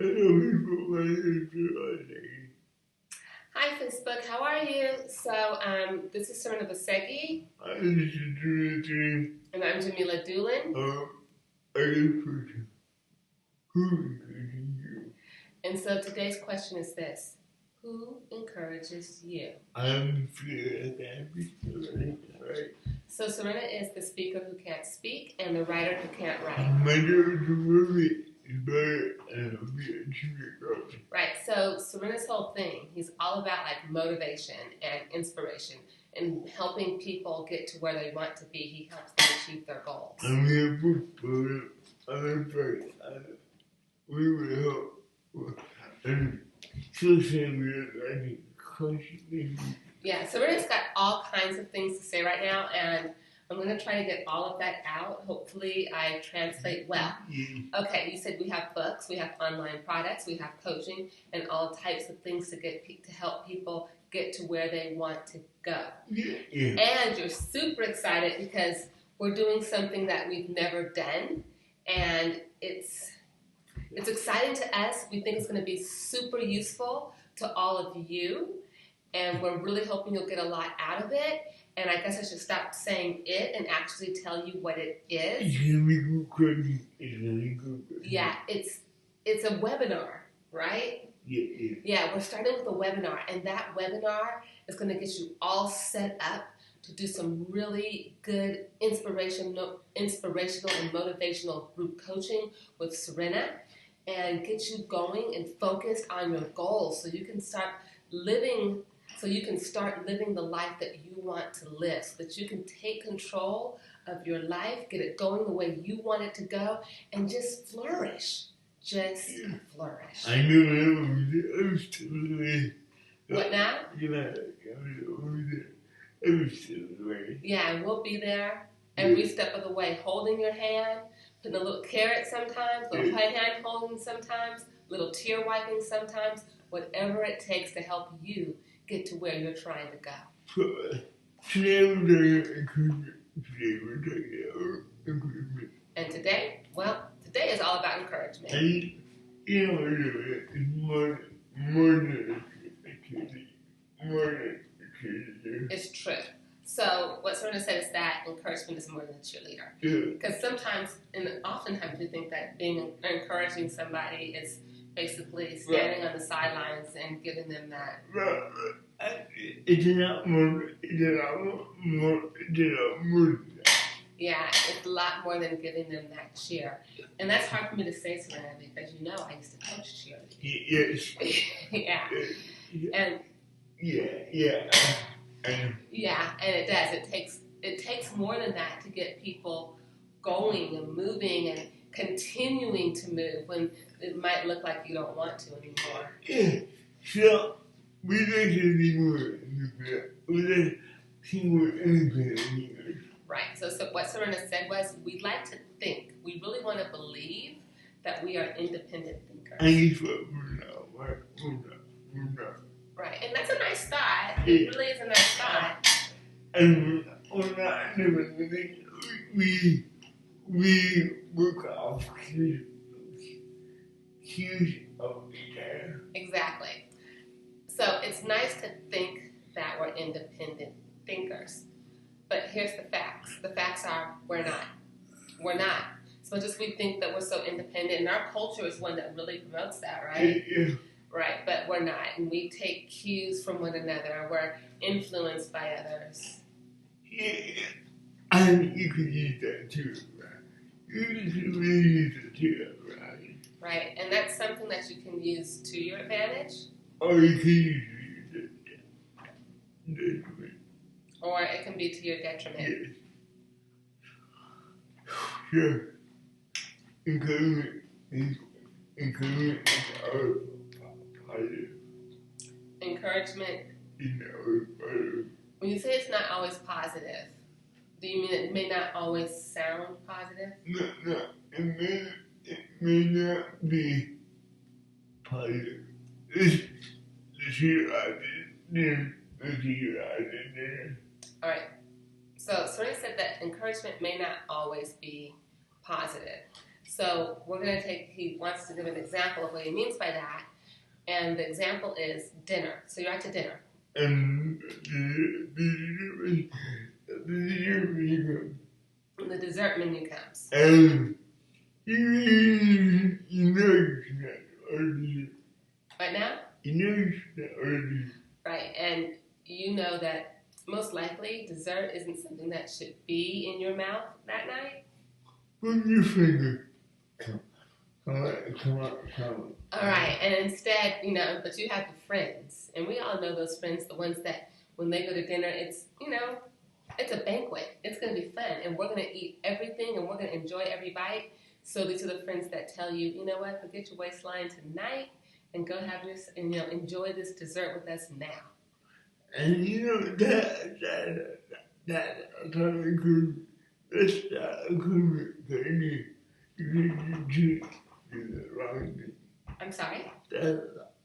Hi, Facebook. How are you? So, this is Serena Basegi, and I'm Jamila Doolin. And so today's question is this: who encourages you? I'm feeling happy, right? So Serena is the speaker who can't speak and the writer who can't write. My name is Ruby. It's better and I'll be a cheater. Right. So Serena's whole thing, he's all about like motivation and inspiration and helping people get to where they want to be. He helps them achieve their goals. I'm here for other parts. We will help. And social media, I think, constantly. Yeah, Serena's got all kinds of things to say right now, and I'm going to try to get all of that out. Hopefully, I translate well. Okay, you said we have books, we have online products, we have coaching, and all types of things to help people get to where they want to go. Yeah. And you're super excited because we're doing something that we've never done, and it's exciting to us. We think it's going to be super useful to all of you, and we're really hoping you'll get a lot out of it. And I guess I should stop saying it and actually tell you what it is. Yeah, it's a webinar, right? Yeah. We're starting with a webinar, and that webinar is going to get you all set up to do some really good inspirational and motivational group coaching with Serena and get you going and focused on your goals so you can start living the life that you want to live, so that you can take control of your life, get it going the way you want it to go, and just flourish. Flourish. I knew I was still away. What now? I was still away. Yeah, and we'll be there every step of the way, holding your hand, putting a little carrot sometimes, little hand holding sometimes, little tear wiping sometimes, whatever it takes to help you get to where you're trying to go. Today we're doing encouragement. And today is all about encouragement. And you know, it's more than It's true. So what Serena said is that encouragement is more than a cheerleader. Yeah. Because sometimes, and oftentimes, we think that encouraging somebody is basically standing on the sidelines and giving them that. It's not more Yeah, it's a lot more than giving them that cheer. And that's hard for me to say, Serena, because you know I used to coach cheerleading. Yes. Yeah. And and it does. It takes more than that to get people going and moving and continuing to move when it might look like you don't want to anymore. Yeah. So we like to be more independent. We like to be more independent. Right. So what Serena said was, we'd like to think, we really want to believe that we are independent thinkers. I guess we're not. Right. And that's a nice thought. It really is a nice thought. And we're not independent. We work off cues of each other. Exactly. So it's nice to think that we're independent thinkers. But here's the facts. The facts are we're not. We're not. So just we think that we're so independent, and our culture is one that really promotes that, right? Yeah. Right, but we're not. And we take cues from one another. We're influenced by others. Yeah. And you could use that too, right? You could really use it too, right? Right, and that's something that you can use to your advantage. Or you can use it. Or it can be to your detriment. Yes. Sure. Encouragement is our positive. Encouragement Is our positive. When you say it's not always positive, do you mean it may not always sound positive? No. It may not be positive. The cheer I did. All right. So Serena said that encouragement may not always be positive. So he wants to give an example of what he means by that. And the example is dinner. So you're out to dinner. And The dessert menu comes. And you know it's not ordinary. Right now? You know it's not ordinary. Right. And you know that most likely dessert isn't something that should be in your mouth that night. Put your finger. Come on. All right. And instead, but you have the friends. And we all know those friends, the ones that when they go to dinner, it's a banquet. It's going to be fun. And we're going to eat everything and we're going to enjoy every bite. So these are the friends that tell you, you know what, forget your waistline tonight and go have this, and enjoy this dessert with us now. And that's not a good thing. You do the wrong thing. I'm sorry? That's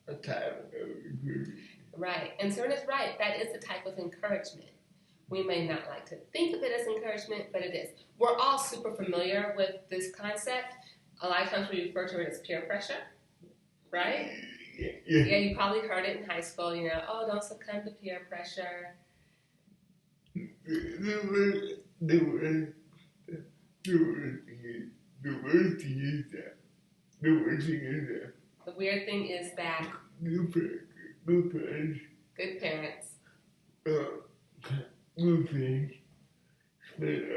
a type of encouragement. Right. And Serena's right. That is the type of encouragement. We may not like to think of it as encouragement, but it is. We're all super familiar with this concept. A lot of times we refer to it as peer pressure, right? Yeah, you probably heard it in high school, oh, don't succumb to peer pressure. The weird thing is that good parents spend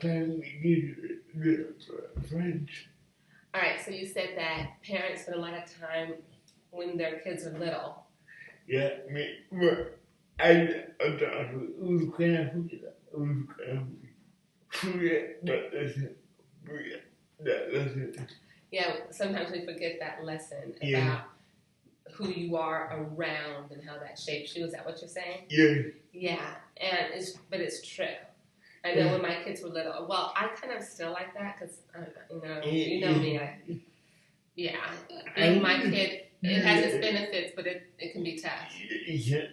time with their friends. All right, so you said that parents spend a lot of time when their kids are little. Yeah, but I thought it was kind of that lesson. Yeah, sometimes we forget that lesson about who you are around and how that shapes you. Is that what you're saying? Yeah. Yeah, but it's true. I know when my kids were little. Well, I kind of still like that because you know me. Being my kid, it has its benefits, but it can be tough. Yeah,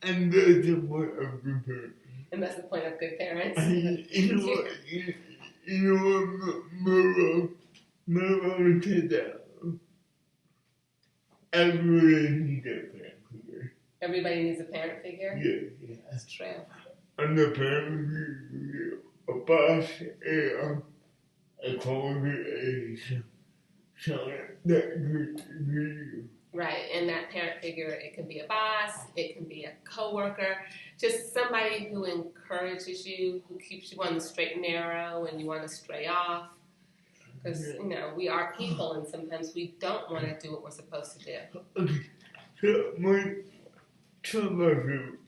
and that's the point of good parents. And that's the point of good parents. You know what? My mom said that everybody needs a parent figure. Everybody needs a parent figure? Yeah. That's true. And the parent figure, a boss, a coworker, someone that could you. Right, and that parent figure, it can be a boss, it can be a coworker, just somebody who encourages you, who keeps you on the straight and narrow when you want to stray off. Because, we are people and sometimes we don't want to do what we're supposed to do. Okay, so two of my favorite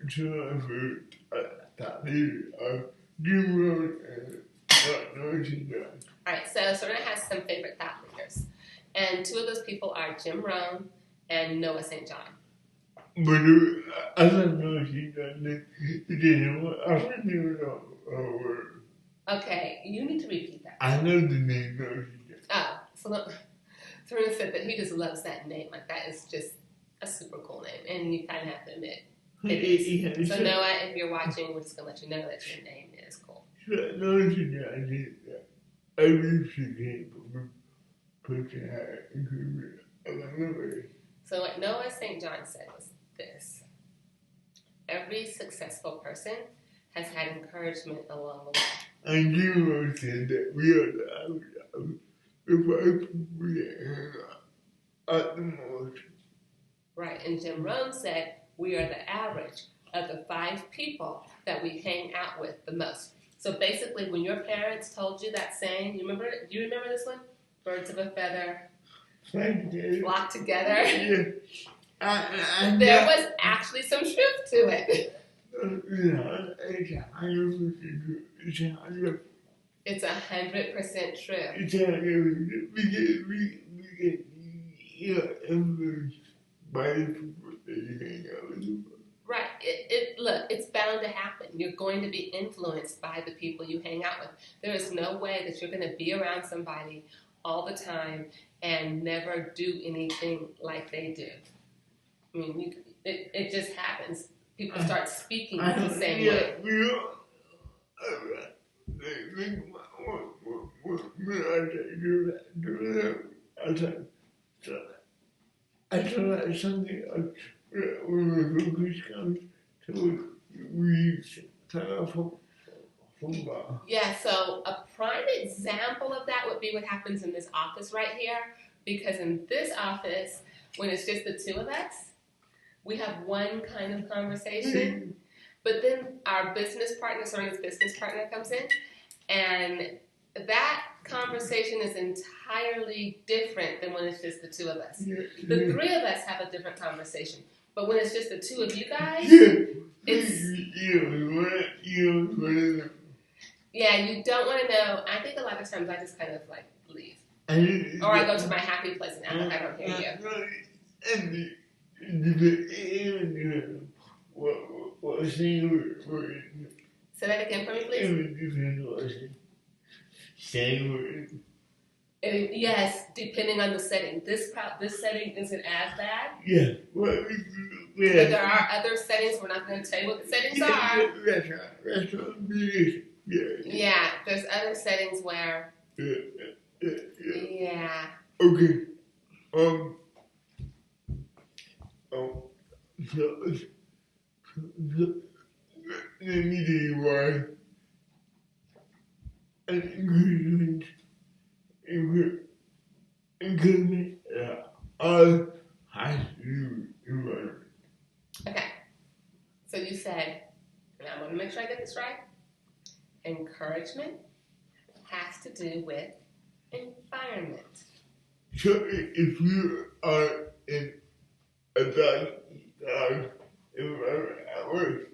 leaders are Jim Rohn and Noah St. John. Alright, so Serena has some favorite thought leaders. And two of those people are Jim Rohn and Noah St. John. But I don't know if he done it. I don't even know a word. Okay, you need to repeat that. I know the name Noah St. John. Oh, so Serena said that he just loves that name. Like, that is just a super cool name. And you kind of have to admit it is. So Noah, if you're watching, we're just going to let you know that your name is cool. Noah St. John did that. I used to get person had encouragement along the way. So what Noah St. John said was this: every successful person has had encouragement along the way. And you said that we are the five people that hang out at the most. Right, and Jim Rohn said we are the average of the 5 people that we hang out with the most. So basically, when your parents told you that saying, do you remember this one? Birds of a feather flock together. Yeah. There was actually some truth to it. It's 100% true. We get influenced by the people that you hang out with. Right. Look, it's bound to happen. You're going to be influenced by the people you hang out with. There is no way that you're going to be around somebody all the time and never do anything like they do. I mean, it just happens. People start speaking the same way. think what I said, I thought that's something else when the focus comes to we kind of from Yeah, so a prime example of that would be what happens in this office right here. Because in this office, when it's just the two of us, we have one kind of conversation. But then our business partner, Serena's business partner, comes in, and that conversation is entirely different than when it's just the two of us. The three of us have a different conversation, but when it's just the two of you guys, it's yeah, you don't want to know. I think a lot of times I just kind of like leave, or I go to my happy place and act like I don't hear you. What Say that again for me, please. Yes, depending on the setting. This setting isn't as bad. Yeah. But there are other settings. We're not going to tell you what the settings are. That's what Yeah, there's other settings where. Yeah. Okay. Let me tell you why an encouragement all has to do environment. Okay. So you said, and I want to make sure I get this right. Encouragement has to do with environment. So if you are in a dog environment at work,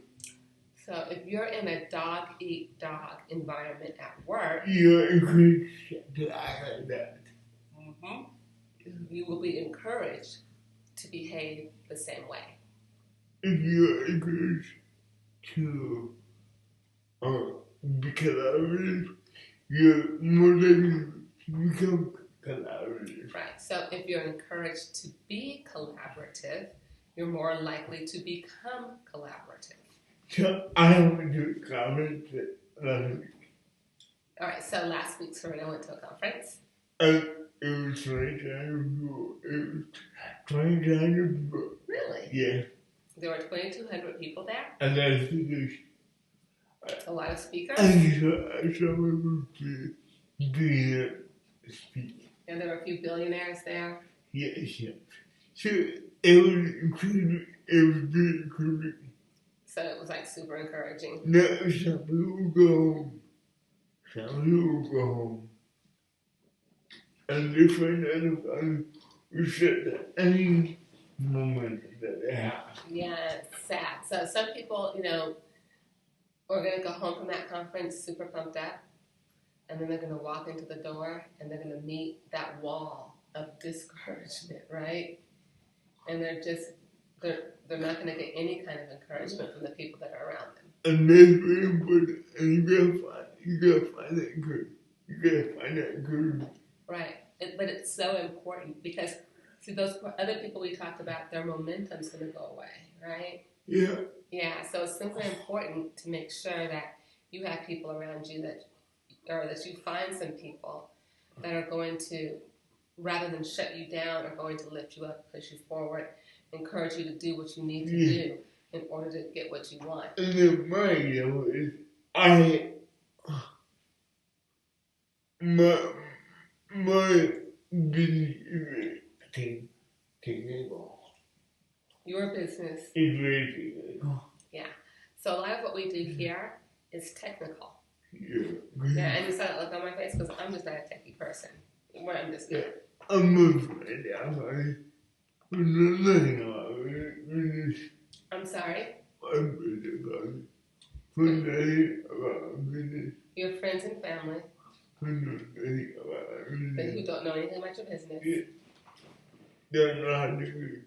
so if you're in a dog-eat-dog environment at work, you're encouraged to act like that. Mm-hmm. You will be encouraged to behave the same way. If you're encouraged to be collaborative, you're more likely to become collaborative. Right. So if you're encouraged to be collaborative, you're more likely to become collaborative. So I went to a conference last week. All right. So last week, Serena went to a conference. And it was 2,200 people. It was 2,200 people. Really? Yeah. There were 2,200 people there. And that's because a lot of speakers. I saw people being speak. And there were a few billionaires there. Yes, yeah. So it was incredible. It was really incredible. So it was like super encouraging. Now some people go home. Some people go home. And they find out about we said that any moment that they have. Yeah, it's sad. So some people, are going to go home from that conference super pumped up, and then they're going to walk into the door, and they're going to meet that wall of discouragement, right? And they're not going to get any kind of encouragement from the people that are around them. And that's very important. And you gotta find that encouragement. You gotta find that encouragement. Right. But it's so important because, see, those other people we talked about, their momentum's going to go away, right? Yeah. Yeah, so it's simply important to make sure that you have people around you that you find some people that are going to, rather than shut you down, are going to lift you up, push you forward, encourage you to do what you need to do in order to get what you want. And then my example is my business is technical. Your business is very technical. Yeah. So a lot of what we do here is technical. Yeah. Yeah, and you saw that look on my face because I'm just not a techie person. Where I'm just good. I'm afraid nothing about business. I'm sorry? I'm afraid about nothing about business. Your friends and family. But who don't know anything about your business. Yeah. They don't know how to do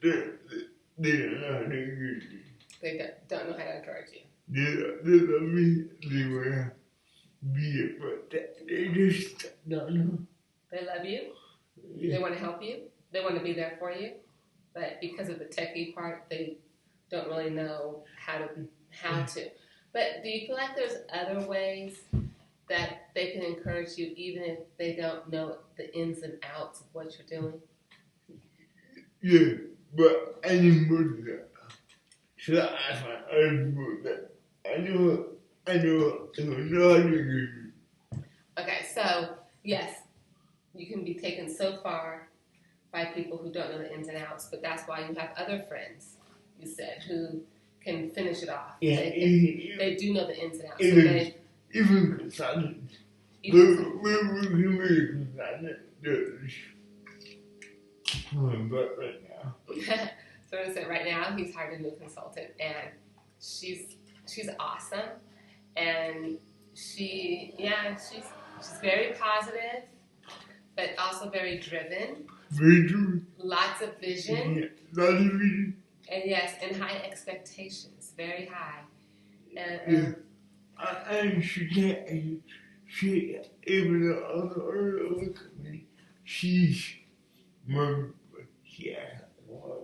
it. They don't know how to do it. They don't know how to encourage you. They love me. They want to be it, but they just don't know. They love you. Yeah. They want to help you. They want to be there for you. But because of the techie part, they don't really know how to. But do you feel like there's other ways that they can encourage you even if they don't know the ins and outs of what you're doing? Yeah, but I need more than that. So I find other people that I know how to do. Okay, so yes, you can be taken so far by people who don't know the ins and outs, but that's why you have other friends, you said, who can finish it off. Yeah, they do know the ins and outs. So even consultants. We can make a consultant but right now. So I said right now he's hired a new consultant, and she's awesome, and she's very positive, but also very driven. Very true. Lots of vision. Yeah, lots of vision. And yes, and high expectations, very high. And she even on the other company, she's my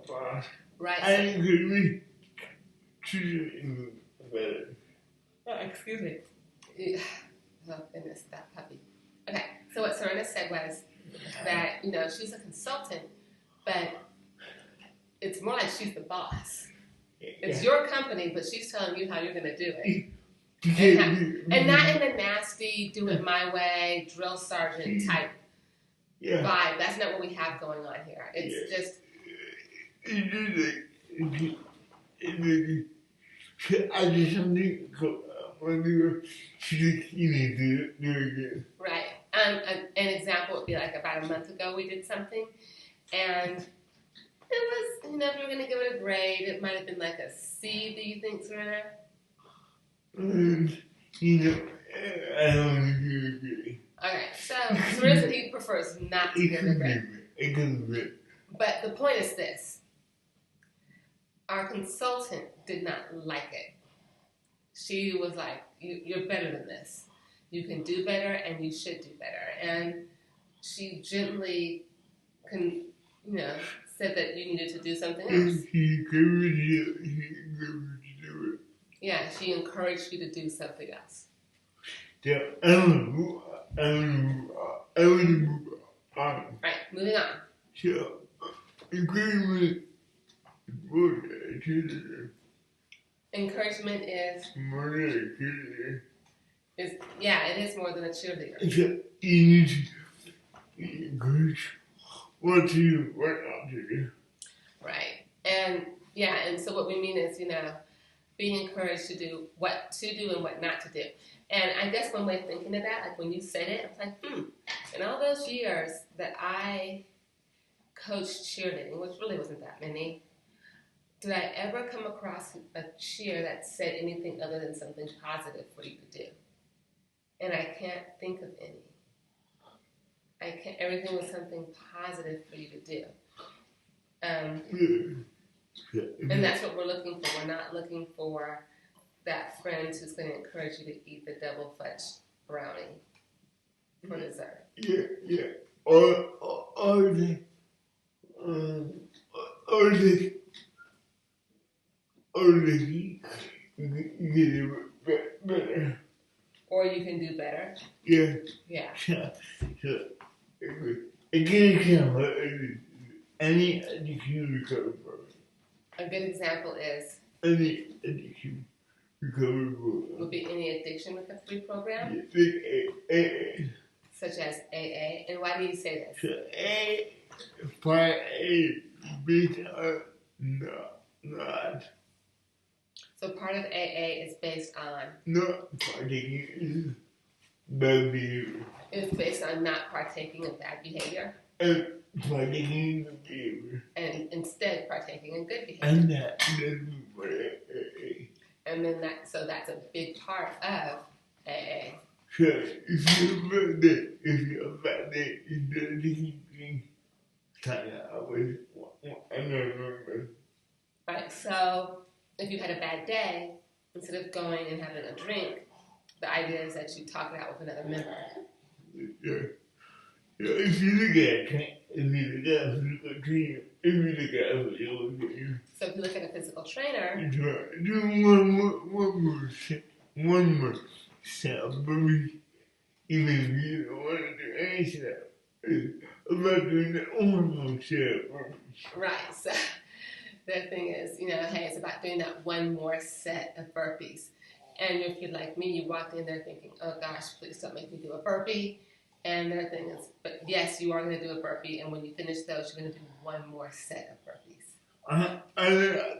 boss. Right. I agree. She's better. Oh, excuse me. Oh goodness, that puppy. Okay, so what Serena said was that she's a consultant, but it's more like she's the boss. It's your company, but she's telling you how you're going to do it. And not in a nasty, do it my way, drill sergeant type vibe. That's not what we have going on here. It's just... I did something when you need to do it again. Right. An example would be like about a month ago we did something, and it was, if you were going to give it a grade, it might have been like a C, do you think, Serena? I don't agree. Okay, so Serena said he prefers not to give a grade. But the point is this. Our consultant did not like it. She was like, you're better than this. You can do better, and you should do better. And she gently said that you needed to do something else. Yeah, she encouraged you to do something else. Yeah, I want to move on. Right, moving on. So, encouragement is more than a cheerleader. It is more than a cheerleader. So, you need to encourage what you want to do. Right, and so what we mean is, being encouraged to do what to do and what not to do. And I guess one way of thinking of that, like when you said it, I was like, in all those years that I coached cheerleading, which really wasn't that many, did I ever come across a cheer that said anything other than something positive for you to do? And I can't think of any. Everything was something positive for you to do. And that's what we're looking for. We're not looking for that friend who's going to encourage you to eat the double fudge brownie for dessert. Yeah. Or better. Or you can do better. Yeah. Yeah. So, again, example, any addiction recovery program. A good example is? Any addiction recovery program. Would be any addiction recovery program? AA. Such as AA. And why do you say this? So part A, based on not. So part of AA is based on? Not partaking in bad behavior. It's based on not partaking in bad behavior? And partaking in good behavior. And instead partaking in good behavior. And that's part of AA. And then that's a big part of AA. So if you're a bad day, instead of taking time out with another member. Right, so if you had a bad day, instead of going and having a drink, the idea is that you talk it out with another member. Yeah. If you look at a physical trainer, so if you look at a physical trainer, do one more set, even if you don't want to do anything else, it's about doing the onward step. Right. So the thing is, hey, it's about doing that one more set of burpees. And if you're like me, you walked in there thinking, oh gosh, please don't make me do a burpee. And their thing is, but yes, you are going to do a burpee. And when you finish those, you're going to do one more set of burpees.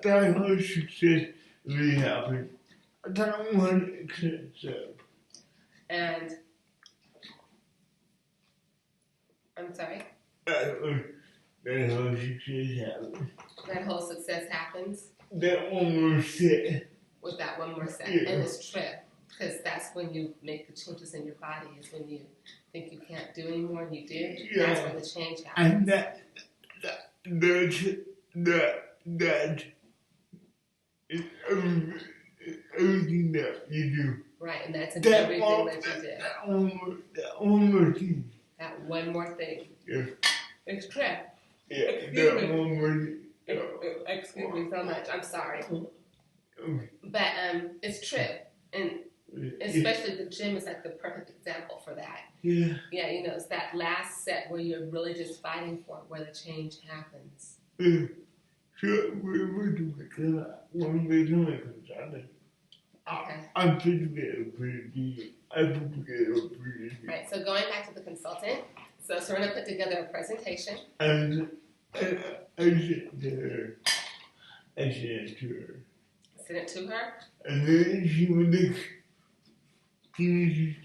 That's how success really happens. That one step. And, I'm sorry? That's how success happens. That whole success happens That one more step. with that one more set. Yeah. And it's true. Because that's when you make the changes in your body, is when you think you can't do anymore and you do. Yeah. That's when the change happens. And that is everything that you do. Right, and that's in That everything one, that you did. that one more thing. That one more thing. Yeah. It's true. Yeah. Excuse That me. one more thing. Excuse me so much. I'm sorry. Okay. But it's true. And especially the gym is like the perfect example for that. Yeah. Yeah, it's that last set where you're really just fighting for it, where the change happens. Yeah. So we're doing that. When we're doing it, Okay. I'm putting it pretty. Right, so going back to the consultant. So Serena put together a presentation. And I said to her, Sent it to her. and then she was like, can you just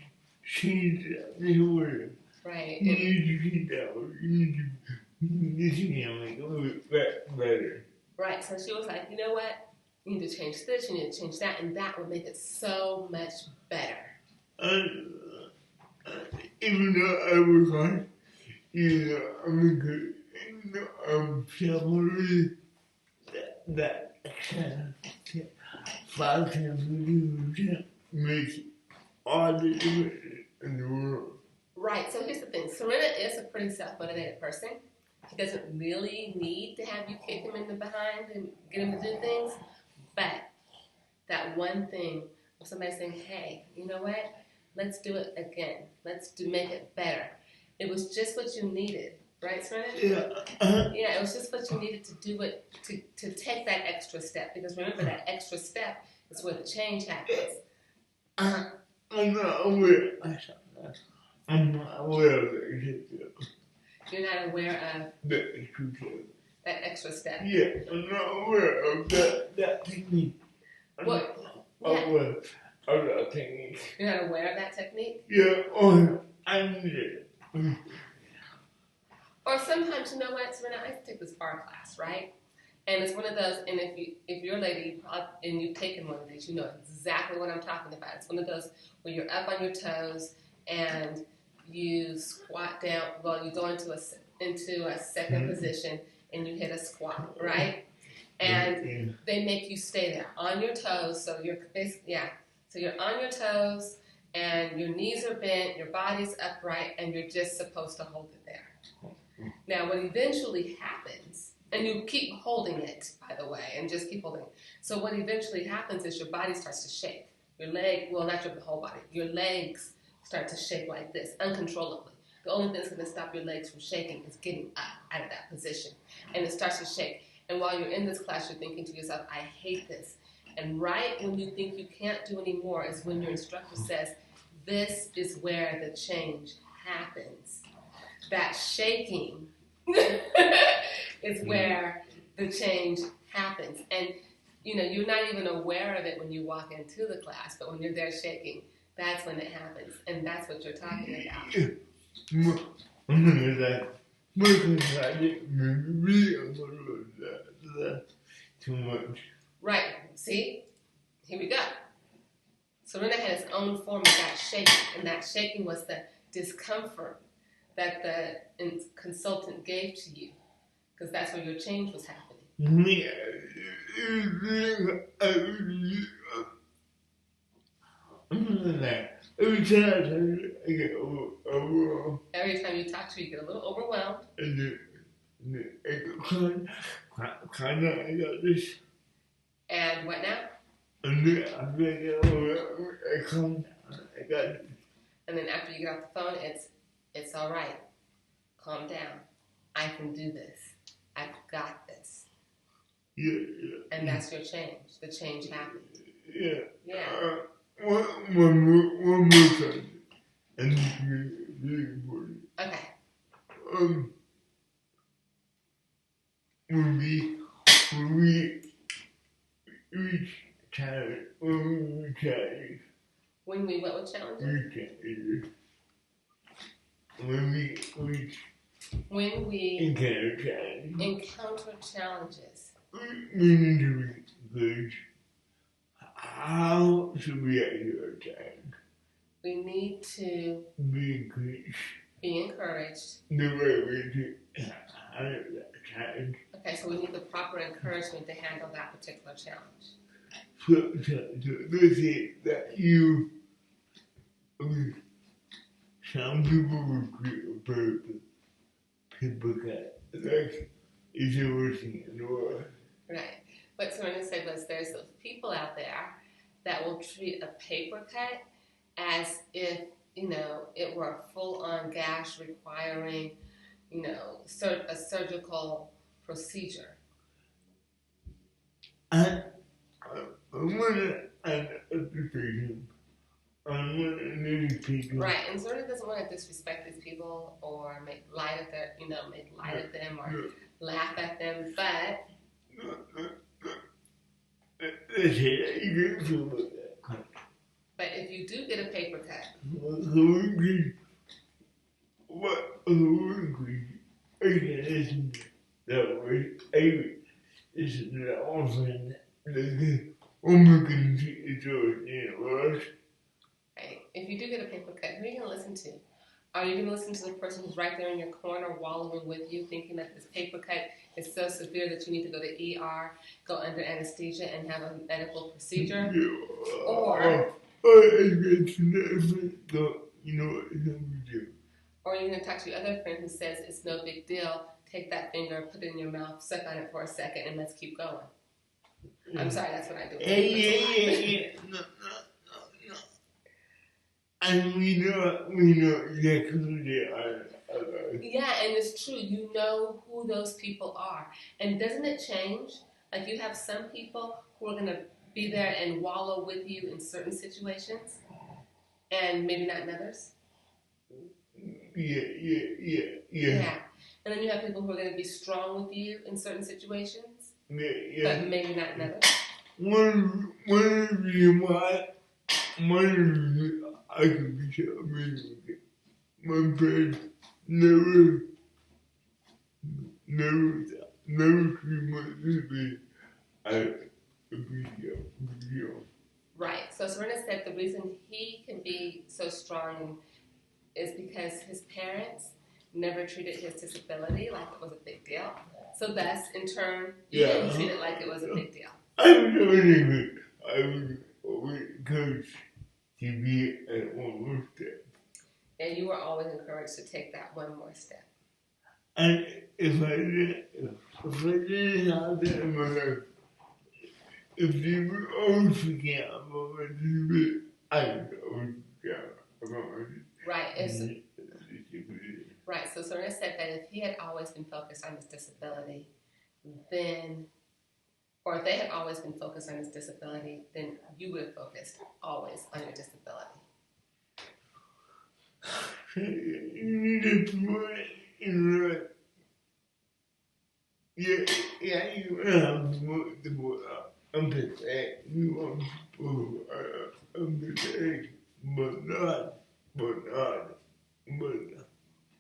change that word? Right. You need to change that word. You need to make it a little bit better. Right, so she was like, you know what? You need to change this, you need to change that, and that would make it so much better. Even though I was hard, I'm a good, family that can 5 times a year makes all the difference in the world. Right, so here's the thing. Serena is a pretty self-motivated person. He doesn't really need to have you kick him in the behind and get him to do things. But that one thing of somebody saying, hey, you know what? Let's do it again. Let's make it better. It was just what you needed. Right, Serena? Yeah. Yeah, it was just what you needed to do it, to take that extra step. Because remember, that extra step is where the change happens. I'm not aware. I'm not aware of that. You're not aware of that extra step. Yeah, I'm not aware of that technique. I'm not aware of that technique. You're not aware of that technique? Yeah, I need it. Or sometimes, you know what, Serena, I take this bar class, right? And it's one of those, and if you're a lady and you've taken one of these, you know exactly what I'm talking about. It's one of those where you're up on your toes and you squat down. Well, you go into a second position and you hit a squat, right? And they make you stay there on your toes. So you're So you're on your toes and your knees are bent, your body's upright, and you're just supposed to hold it there. Now, what eventually happens, and you keep holding it, by the way, and just keep holding it. So what eventually happens is your body starts to shake. Your leg, well, not your whole body, your legs start to shake like this, uncontrollably. The only thing that's going to stop your legs from shaking is getting up out of that position. And it starts to shake. And while you're in this class, you're thinking to yourself, I hate this. And right when you think you can't do any more is when your instructor says, this is where the change happens. That shaking is where the change happens. And, you're not even aware of it when you walk into the class, but when you're there shaking, that's when it happens. And that's what you're talking about. Too much. Right. See? Here we go. Serena had his own form of that shaking, and that shaking was the discomfort that the consultant gave to you, because that's where your change was happening. Every time you talk to her, you get a little overwhelmed. And kind of, I got this. And what now? And then I got And then after you get off the phone, it's all right. Calm down. I can do this. I've got this. Yeah. And that's your change. The change happened. Yeah. Yeah. One more time. And this is really important. Okay. When we reach challenge, When we what with challenges? When we encounter challenges, we need to be encouraged. How should we answer our challenge? we need to Be encouraged. The right way to handle that challenge. Okay, so we need the proper encouragement to handle that particular challenge. So let's say that you, some people would create a perfect paper cut. Like, it's the worst thing in the world. Right. What Serena said was there's those people out there that will treat a paper cut as if, it were a full-on gash requiring, a surgical procedure. I want to add a decision. Right, and Serena doesn't want to disrespect these people or make light of them or laugh at them, but let's say that you didn't feel about that. But if you do get a paper cut, right? If you do get a paper cut, who are you going to listen to? Are you going to listen to the person who's right there in your corner wallowing with you, thinking that this paper cut is so severe that you need to go to ER, go under anesthesia, and have a medical procedure? Or are you going to talk to your other friend who says it's no big deal, take that finger, put it in your mouth, suck on it for a second, and let's keep going? I'm sorry, that's what I do. No. And we know exactly who they are. Yeah, and it's true. You know who those people are. And doesn't it change? Like you have some people who are going to be there and wallow with you in certain situations, and maybe not in others. Yeah. And then you have people who are going to be strong with you in certain situations, Yeah. but maybe not in others. One reason why I could be so amazing. My parents never treated my disability as a big deal. Right. So Serena said the reason he can be so strong is because his parents never treated his disability like it was a big deal. So thus, in turn, you didn't treat it like it was a big deal. I was always encouraged to be at one more step. And you were always encouraged to take that one more step. And if I didn't have that in my life, if they would always forget about my disability, I would always forget about my disability. Right. So Serena said that if he had always been focused on his disability, then, or if they had always been focused on his disability, then you would have focused always on your disability. You need to put it in the you have the more empathetic. You want people who are empathetic, but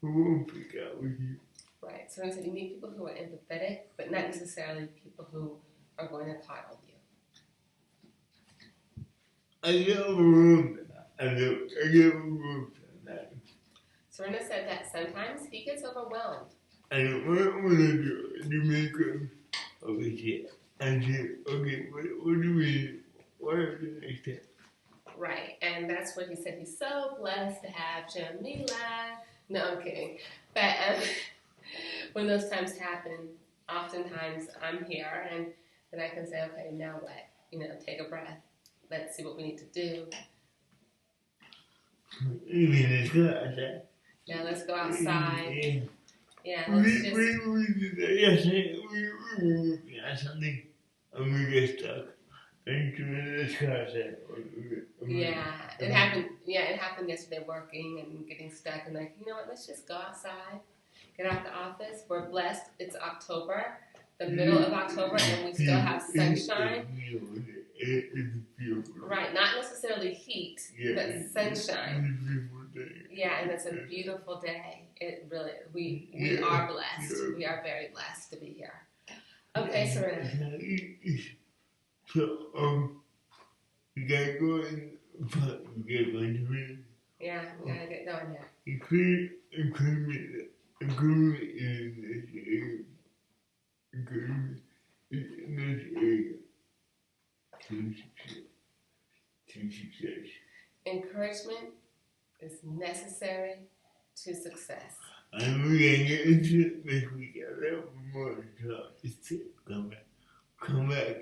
who won't pick out with you. Right. So you need people who are empathetic, but not necessarily people who are going to coddle you. I get overwhelmed. I get overwhelmed. Serena said that sometimes he gets overwhelmed. And what I want to do is make him shit. And say, okay, what do we, what are the next steps? Right, and that's what he said. He's so blessed to have Jamila. No, I'm kidding. But when those times happen, oftentimes I'm here, and then I can say, okay, now what? Take a breath. Let's see what we need to do. Even it's good. Yeah, let's go outside. Yeah, We let's just. did that yesterday. We were working on something and we get stuck. And this car said, Yeah, it happened. Yeah, it happened yesterday. Working and getting stuck, and like, you know what? Let's just go outside, get out the office. We're blessed. It's October, the middle of October, and we still have sunshine. It's beautiful. Right, not necessarily heat, but sunshine. It's a beautiful day. Yeah, and it's a beautiful day. It really, we are blessed. We are very blessed to be here. Okay, Serena. So, you gotta go and get going to me. Yeah, we gotta get going here. Increment in this area. Increment in this area. To success. Encouragement is necessary to success. And we're gonna get into it next week. I have more to talk. It's it. Come back.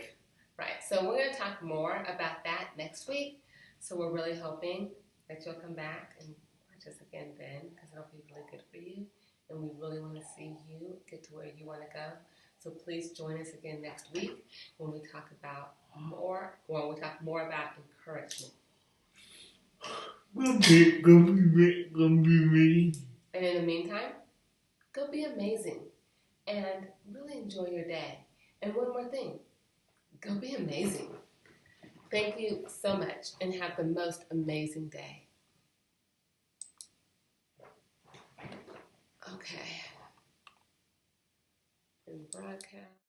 Right, so we're going to talk more about that next week. So we're really hoping that you'll come back and watch us again then, because it'll be really good for you. And we really want to see you get to where you want to go. So please join us again next week when we talk about more about encouragement. Go be ready. And in the meantime, go be amazing and really enjoy your day. And one more thing, go be amazing. Thank you so much and have the most amazing day. Okay. And broadcast.